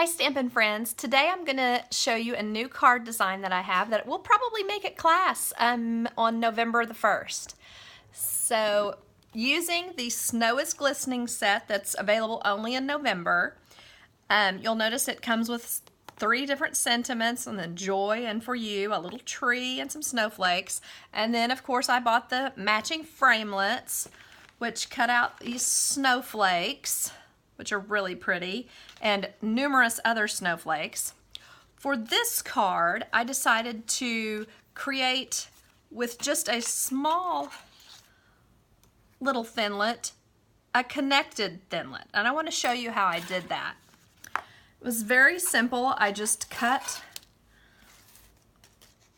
Hi Stampin' friends. Today I'm going to show you a new card design that I have that we'll probably make at class on November the 1st. So using the Snow is Glistening set that's available only in November, you'll notice it comes with 3 different sentiments, and then joy and for you, a little tree and some snowflakes. And then of course I bought the matching framelits, which cut out these snowflakes, which are really pretty, and numerous other snowflakes. For this card, I decided to create with just a small little thinlit, a connected thinlit. And I want to show you how I did that. It was very simple. I just cut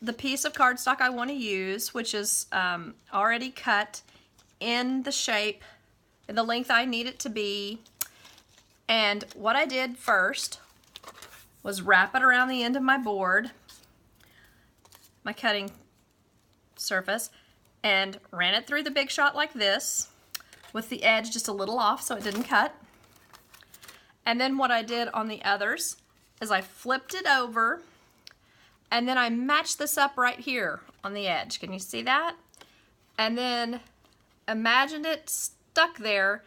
the piece of cardstock I want to use, which is already cut in the shape, in the length I need it to be. And what I did first was wrap it around the end of my board, my cutting surface, and ran it through the Big Shot like this, with the edge just a little off so it didn't cut. And then what I did on the others is I flipped it over, and then I matched this up right here on the edge. Can you see that? And then imagined it stuck there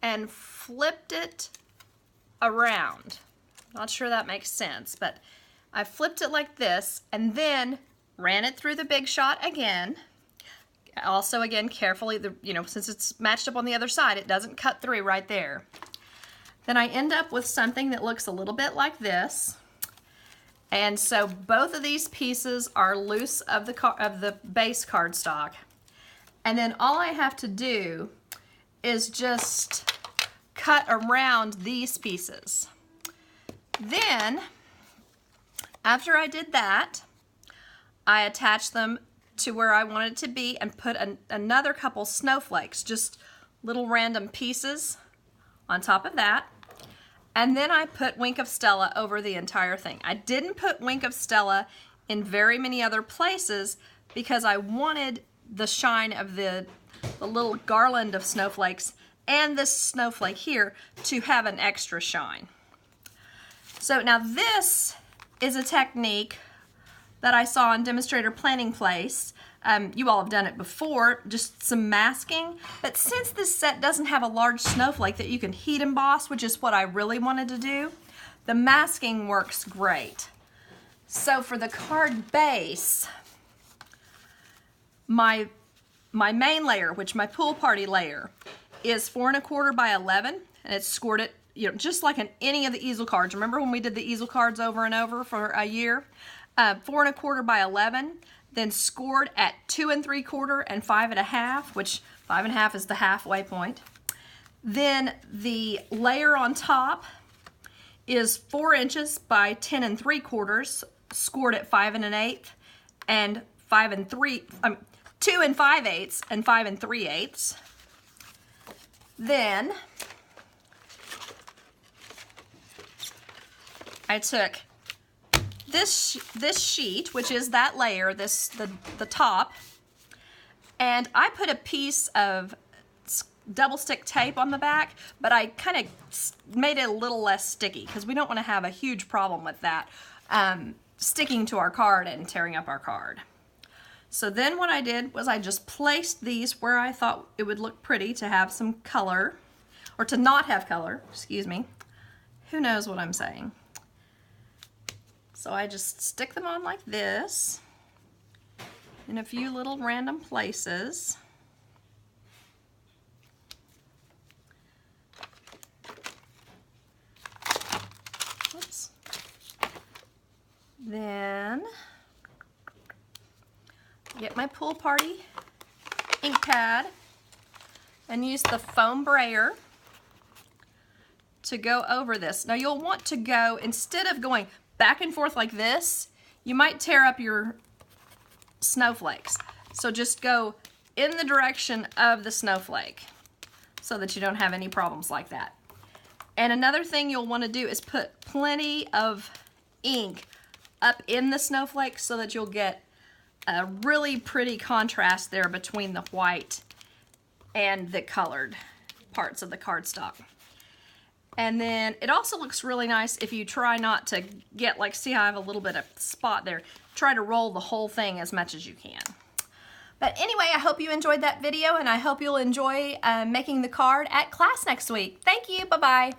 and flipped it around. Not sure that makes sense, but I flipped it like this and then ran it through the Big Shot again. Also, again, carefully, since it's matched up on the other side, it doesn't cut through right there. Then I end up with something that looks a little bit like this. And so both of these pieces are loose of the base cardstock. And then all I have to do is just cut around these pieces. Then, after I did that, I attached them to where I wanted it to be and put another couple snowflakes, just little random pieces on top of that. And then I put Wink of Stella over the entire thing. I didn't put Wink of Stella in very many other places because I wanted the shine of the little garland of snowflakes and this snowflake here to have an extra shine. So now this is a technique that I saw in Demonstrator Planning Place. You all have done it before, just some masking, but since this set doesn't have a large snowflake that you can heat emboss, which is what I really wanted to do, the masking works great. So for the card base, my main layer, which my pool party layer, is 4 1/4 by 11, and it's scored it, just like in any of the easel cards. Remember when we did the easel cards over and over for a year? 4 1/4 by 11, then scored at 2 3/4 and 5 1/2, which 5 1/2 is the halfway point. Then the layer on top is 4 inches by 10 3/4, scored at 5 1/8 and 2 5/8 and 5 3/8. Then I took this sheet, which is that layer, the top, and I put a piece of double stick tape on the back, but I kind of made it a little less sticky because we don't want to have a huge problem with that sticking to our card and tearing up our card. So then what I did was I just placed these where I thought it would look pretty to have some color, or to not have color, excuse me. Who knows what I'm saying? So I just stick them on like this in a few little random places. Oops. Then get my pool party ink pad and use the foam brayer to go over this. Now you'll want to go, instead of going back and forth like this, you might tear up your snowflakes. So just go in the direction of the snowflake so that you don't have any problems like that. And another thing you'll want to do is put plenty of ink up in the snowflake so that you'll get a really pretty contrast there between the white and the colored parts of the cardstock. And then it also looks really nice if you try not to get, like, see how I have a little bit of spot there. Try to roll the whole thing as much as you can. But anyway, I hope you enjoyed that video, and I hope you'll enjoy making the card at class next week. Thank you. Bye-bye.